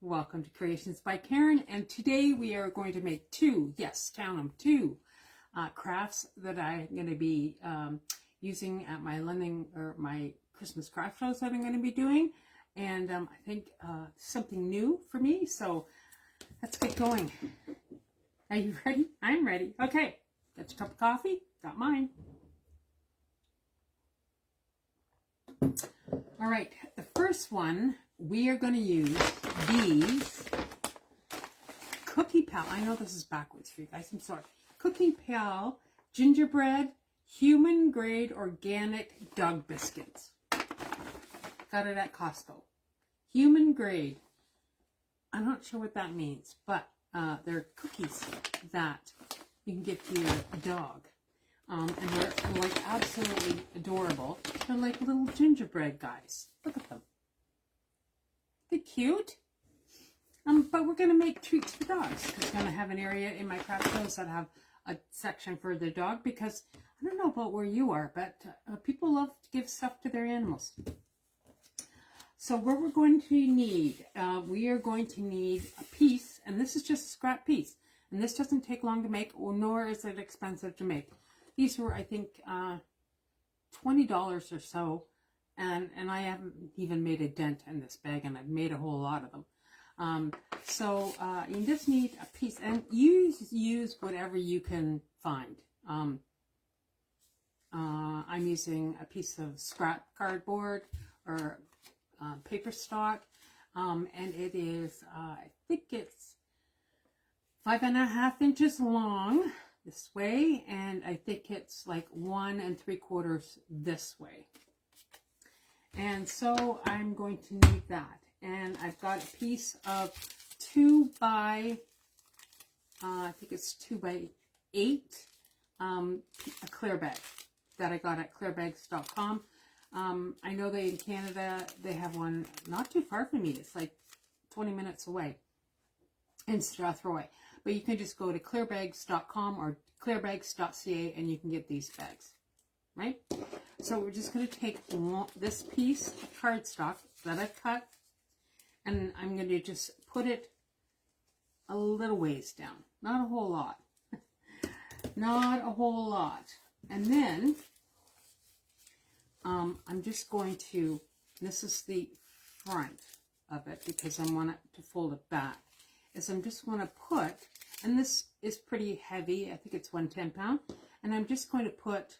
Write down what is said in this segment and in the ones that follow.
Welcome to Creations by Karen, and today we are going to make two, yes, count them, two crafts that I'm going to be using at my lending or my Christmas craft shows that I'm going to be doing, and I think something new for me, so let's get going. Are you ready? I'm ready. Okay, got your cup of coffee? Got mine. All right, the first one, we are going to use these Cookie Pal. I know this is backwards for you guys. I'm sorry. Cookie Pal Gingerbread Human Grade Organic Dog Biscuits. Got it at Costco. Human grade. I'm not sure what that means, but they're cookies that you can give to your dog. And they're like absolutely adorable. They're like little gingerbread guys. Look at them. They're cute. But we're going to make treats for dogs. I'm going to have an area in my craft shows that have a section for the dog because I don't know about where you are, but people love to give stuff to their animals. So what we're going to need, we are going to need a piece, and this is just a scrap piece. And this doesn't take long to make, nor is it expensive to make. These were, I think, $20 or so. And I haven't even made a dent in this bag, and I've made a whole lot of them. So you just need a piece, and use whatever you can find. I'm using a piece of scrap cardboard or paper stock, and it is, I think it's 5.5 inches long this way, and I think it's like 1 3/4 this way. And so I'm going to need that. And I've got a piece of 2 by, I think it's 2 by 8, a clear bag that I got at clearbags.com. I know they in Canada, they have one not too far from me. It's like 20 minutes away in Strathroy. But you can just go to clearbags.com or clearbags.ca and you can get these bags, right? So we're just going to take this piece of cardstock that I've cut, and I'm going to just put it a little ways down. Not a whole lot. Not a whole lot. And then I'm just going to, this is the front of it because I want it to fold it back, is I'm just going to put, and this is pretty heavy, I think it's 110 pound, and I'm just going to put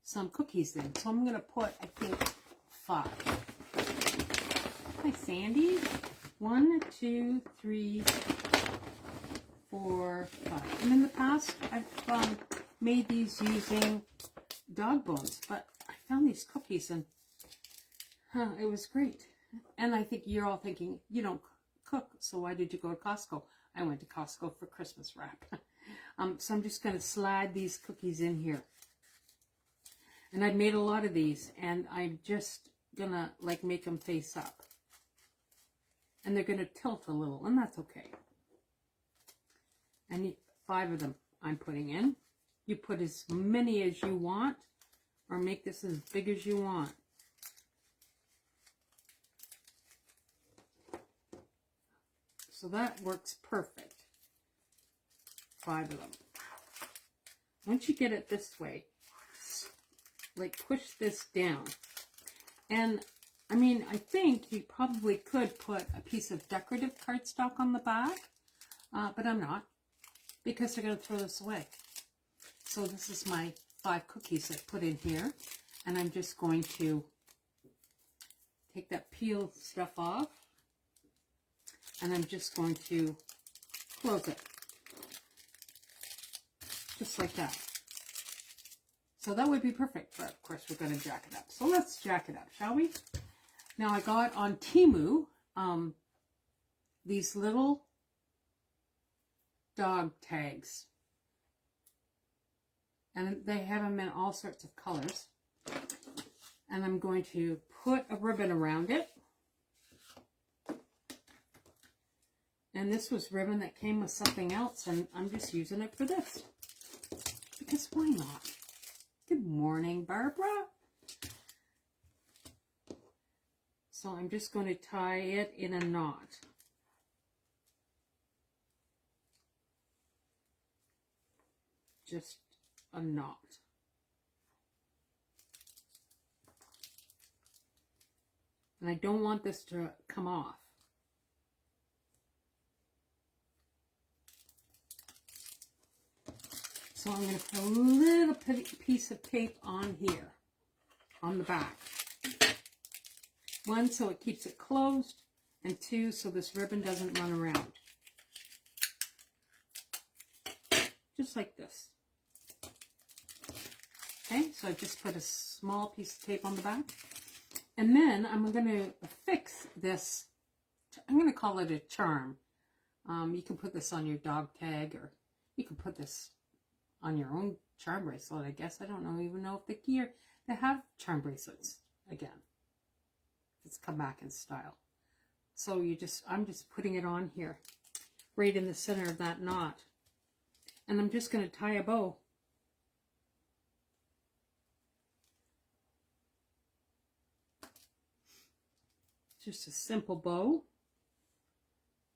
some cookies in. So I'm going to put, I think, 5. Hi, Sandy. 1, 2, 3, 4, 5. And in the past, I've made these using dog bones, but I found these cookies and it was great. And I think you're all thinking, you don't cook, so why did you go to Costco? I went to Costco for Christmas wrap. So I'm just going to slide these cookies in here. And I've made a lot of these, and I'm just gonna like make them face up. And they're gonna tilt a little, and that's okay. And 5 of them I'm putting in. You put as many as you want, or make this as big as you want. So that works perfect. 5 of them. Once you get it this way, like push this down. And I mean, I think you probably could put a piece of decorative cardstock on the back, but I'm not, because they're going to throw this away. So this is my 5 cookies I put in here, and I'm just going to take that peel stuff off, and I'm just going to close it, just like that. So that would be perfect, but of course we're going to jack it up. So let's jack it up, shall we? Now I got on Temu these little dog tags. And they have them in all sorts of colors. And I'm going to put a ribbon around it. And this was ribbon that came with something else, and I'm just using it for this. Because why not? Good morning, Barbara. So I'm just going to tie it in a knot. just a knot. And I don't want this to come off. So I'm going to put a little piece of tape on here, on the back. 1, so it keeps it closed, and 2, so this ribbon doesn't run around. Just like this. Okay, so I just put a small piece of tape on the back. And then I'm going to affix this, I'm going to call it a charm. You can put this on your dog tag, or you can put this on your own charm bracelet, I guess. I don't even know if they have charm bracelets again. It's come back in style. So I'm just putting it on here, right in the center of that knot. And I'm just going to tie a bow. Just a simple bow,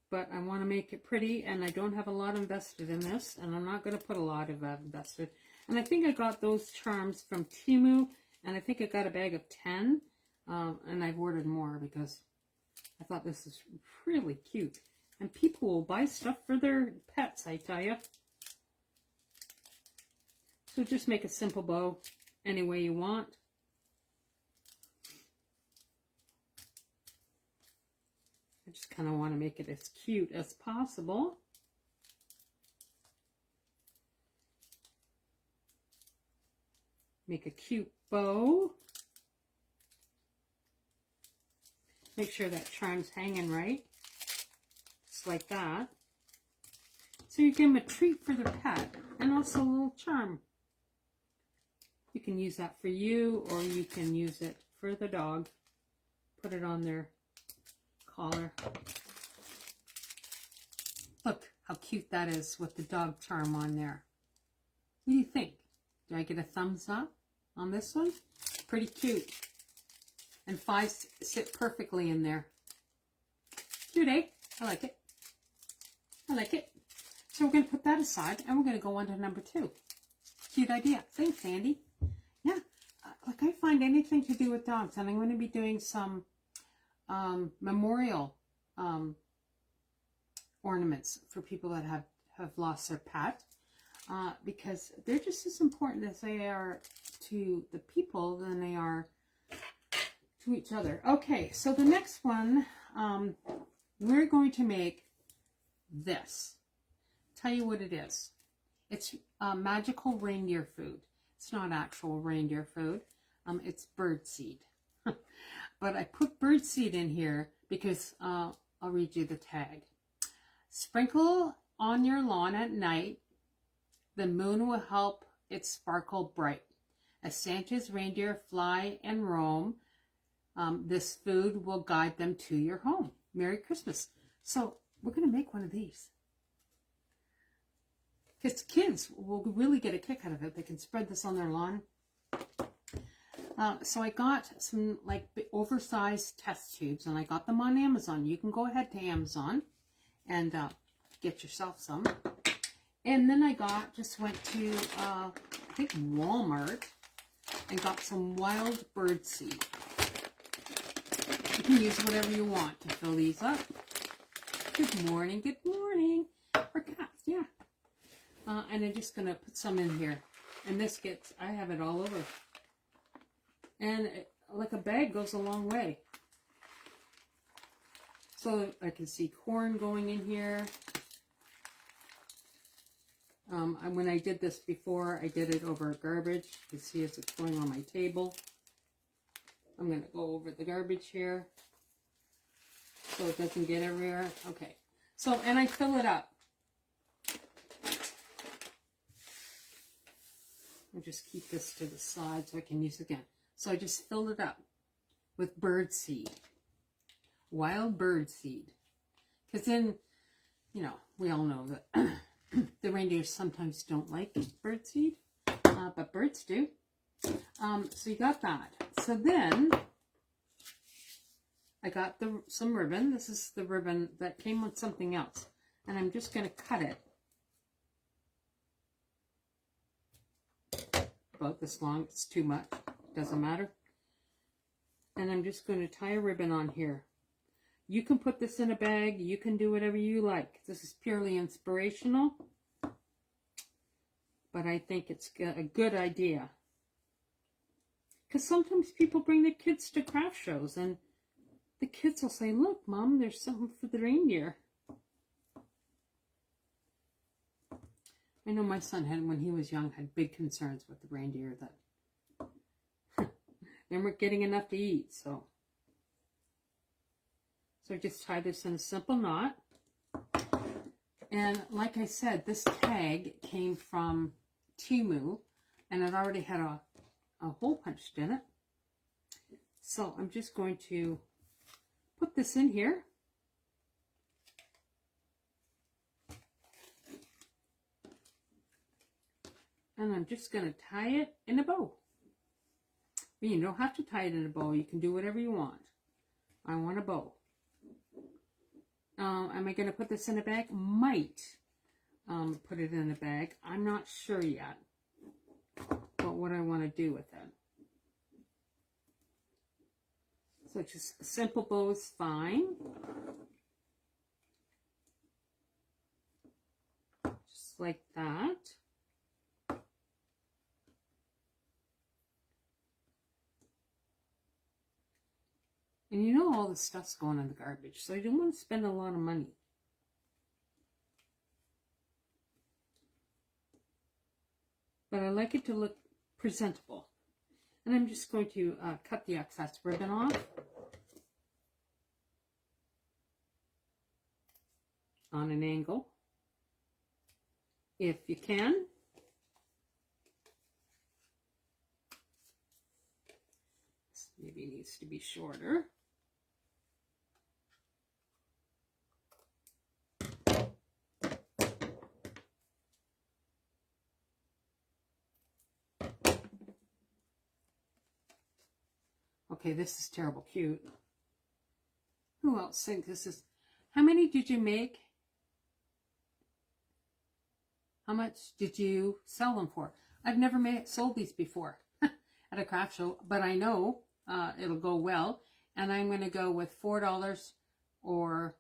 but I want to make it pretty, and I don't have a lot invested in this, and I'm not going to put a lot of invested. And I think I got those charms from Temu, and I think I got a bag of 10, and I've ordered more because I thought this is really cute. And people will buy stuff for their pets, I tell you. So just make a simple bow any way you want. I just kind of want to make it as cute as possible. Make a cute bow. Make sure that charm's hanging right. Just like that. So you give them a treat for their pet, and also a little charm. You can use that for you, or you can use it for the dog. Put it on their collar. Look how cute that is with the dog charm on there. What do you think? Do I get a thumbs up on this one? Pretty cute. And 5 sit perfectly in there. Cute, eh? I like it. I like it. So we're going to put that aside, and we're going to go on to number 2. Cute idea. Thanks, Sandy. Yeah, like I find anything to do with dogs, and I'm going to be doing some memorial ornaments for people that have lost their pet, because they're just as important as they are to the people than they are to each other. Okay, so the next one, we're going to make this. Tell you what it is. It's magical reindeer food. It's not actual reindeer food. It's bird seed. But I put bird seed in here because I'll read you the tag. Sprinkle on your lawn at night. The moon will help it sparkle bright. As Santa's reindeer fly and roam, this food will guide them to your home. Merry Christmas. So we're going to make one of these. Because kids will really get a kick out of it. They can spread this on their lawn. So I got some like oversized test tubes, and I got them on Amazon. You can go ahead to Amazon and get yourself some. And then I just went to, I think Walmart, and got some wild bird seed. You can use whatever you want to fill these up. Good morning, good morning. Or cats, yeah. And I'm just going to put some in here. And this I have it all over. And like a bag goes a long way. So I can see corn going in here. When I did this before, I did it over garbage. You can see as it's going on my table. I'm going to go over the garbage here so it doesn't get everywhere. Okay. So, and I fill it up. I'll just keep this to the side so I can use it again. So I just filled it up with bird seed. Wild bird seed. Because then, you know, we all know that the reindeers sometimes don't like bird seed. But birds do. So you got that. So then I got some ribbon. This is the ribbon that came with something else. And I'm just going to cut it. about this long. It's too much. Doesn't matter. And I'm just going to tie a ribbon on here. You can put this in a bag. You can do whatever you like. This is purely inspirational. But I think it's a good idea. Because sometimes people bring their kids to craft shows and the kids will say, look, Mom, there's something for the reindeer. I know my son had, when he was young, had big concerns with the reindeer that they weren't getting enough to eat. So just tie this in a simple knot. And like I said, this tag came from Temu and it already had a hole punched in it. So I'm just going to put this in here. And I'm just going to tie it in a bow. But you don't have to tie it in a bow. You can do whatever you want. I want a bow. Am I going to put this in a bag? Might put it in a bag. I'm not sure yet. But what I want to do with it. So just a simple bow is fine. Just like that. And you know all the stuff's going in the garbage, so you don't want to spend a lot of money. But I like it to look presentable. And I'm just going to cut the excess ribbon off. On an angle. If you can. This maybe needs to be shorter. Okay, this is terrible cute. Who else thinks this is? How many did you make? How much did you sell them for? I've never sold these before at a craft show, but I know it'll go well. And I'm going to go with $4 or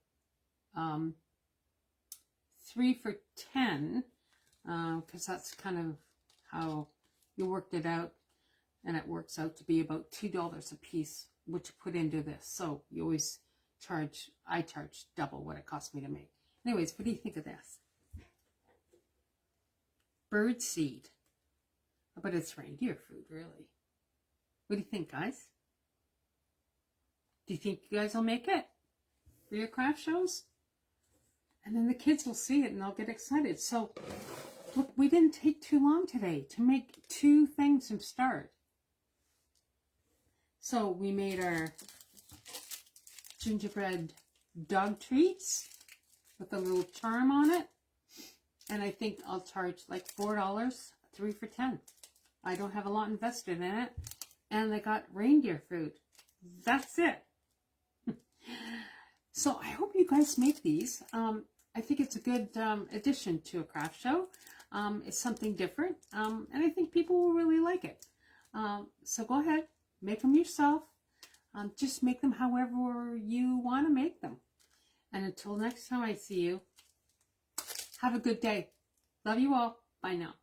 3 for $10, because that's kind of how you worked it out. And it works out to be about $2 a piece, which you put into this. So you always charge, I charge double what it cost me to make. Anyways, what do you think of this? Bird seed. But it's reindeer food, really. What do you think, guys? Do you think you guys will make it for your craft shows? And then the kids will see it and they'll get excited. So, look, we didn't take too long today to make 2 things from start. So we made our gingerbread dog treats with a little charm on it. And I think I'll charge like $4, 3 for $10. I don't have a lot invested in it. And I got reindeer food. That's it. So I hope you guys make these. I think it's a good addition to a craft show. It's something different. And I think people will really like it. So go ahead. Make them yourself. Just make them however you want to make them. And until next time I see you, have a good day. Love you all. Bye now.